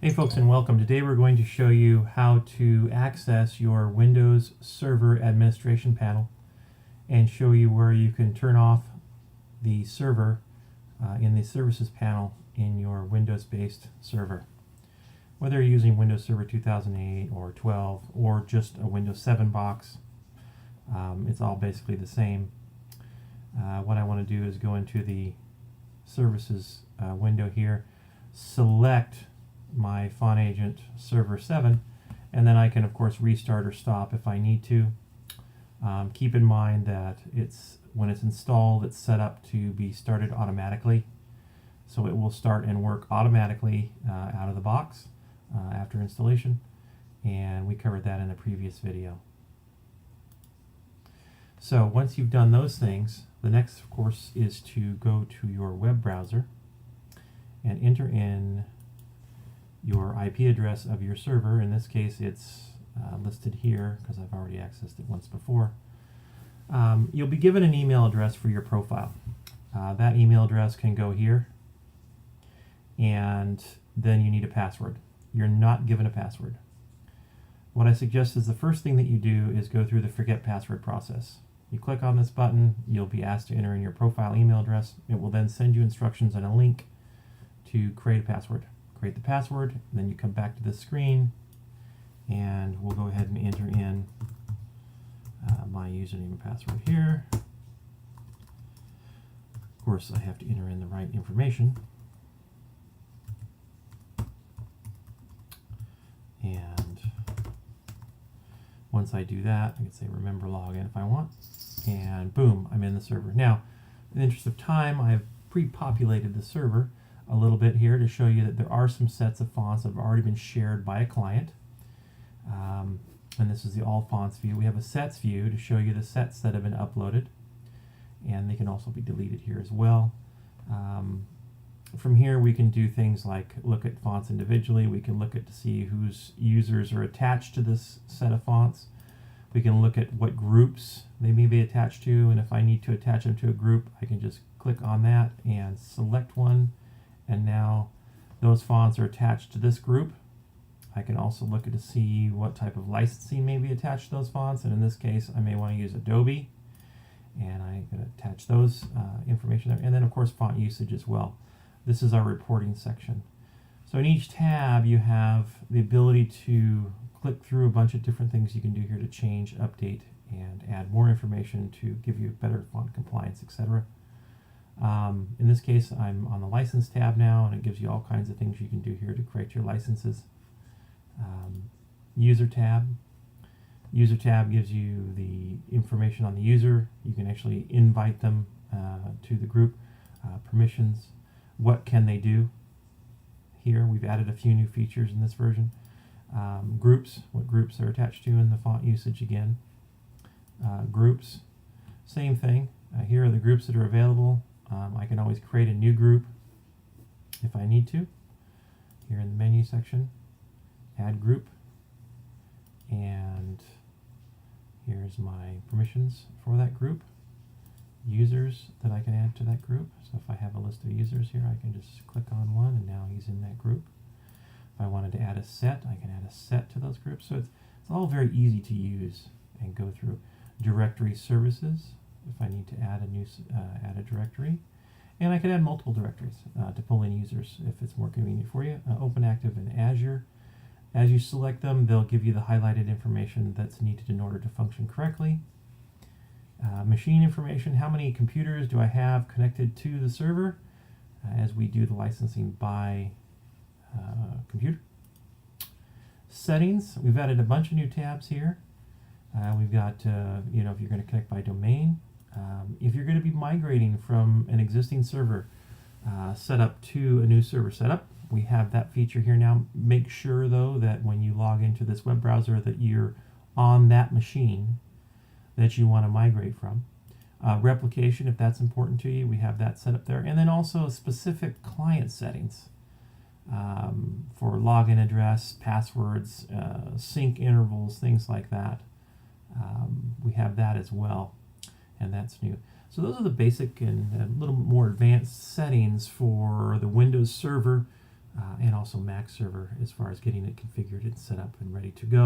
Hey folks, and welcome. Today we're going to show you how to access your Windows Server Administration panel and show you where you can turn off the server in the Services panel in your Windows-based server. Whether you're using Windows Server 2008 or 12 or just a Windows 7 box, it's all basically the same. What I want to do is go into the Services window here, select my FontAgent Server 7, and then I can of course restart or stop if I need to. Keep in mind that when it's installed, it's set up to be started automatically, so it will start and work automatically out of the box after installation, and we covered that in a previous video. So once you've done those things, the next of course is to go to your web browser and enter in your IP address of your server. In this case it's listed here because I've already accessed it once before. You'll be given an email address for your profile. That email address can go here, and then you need a password. You're not given a password. What I suggest is the first thing that you do is go through the forget password process. You click on this button, you'll be asked to enter in your profile email address. It will then send you instructions and a link to create a password. Create the password, and then you come back to this screen, and we'll go ahead and enter in my username and password here. Of course, I have to enter in the right information. And once I do that, I can say remember login if I want, and boom, I'm in the server. Now, in the interest of time, I've pre-populated the server a little bit here to show you that there are some sets of fonts that have already been shared by a client. And this is the all fonts view. We have a sets view to show you the sets that have been uploaded, and they can also be deleted here as well. From here we can do things like look at fonts individually. We can look at to see whose users are attached to this set of fonts. We can look at what groups they may be attached to, and if I need to attach them to a group, I can just click on that and select one, and now those fonts are attached to this group. I can also look at to see what type of licensing may be attached to those fonts, and in this case I may want to use Adobe, and I'm going to attach those information there, and then of course font usage as well. This is our reporting section. So in each tab you have the ability to click through a bunch of different things you can do here to change, update, and add more information to give you better font compliance, etc. In this case I'm on the license tab now, and it gives you all kinds of things you can do here to create your licenses. User tab. User tab gives you the information on the user. You can actually invite them to the group. Permissions. What can they do? Here we've added a few new features in this version. Groups. What groups they're attached to in the font usage again. Groups. Same thing. Here are the groups that are available. I can always create a new group if I need to. Here in the menu section, add group, and here's my permissions for that group. Users that I can add to that group. So if I have a list of users here, I can just click on one, and now he's in that group. If I wanted to add a set, I can add a set to those groups. So it's all very easy to use and go through. Directory services. If I need to add a new add a directory, and I can add multiple directories to pull in users if it's more convenient for you. Open Active and Azure. As you select them, they'll give you the highlighted information that's needed in order to function correctly. Machine information. How many computers do I have connected to the server as we do the licensing by computer. Settings. We've added a bunch of new tabs here. We've got if you're going to connect by domain. If you're going to be migrating from an existing server setup to a new server setup, we have that feature here now. Make sure though that when you log into this web browser that you're on that machine that you want to migrate from. Replication, if that's important to you, we have that set up there. And then also specific client settings for login address, passwords, sync intervals, things like that. We have that as well, and that's new. So those are the basic and a little more advanced settings for the Windows Server and also Mac server as far as getting it configured and set up and ready to go.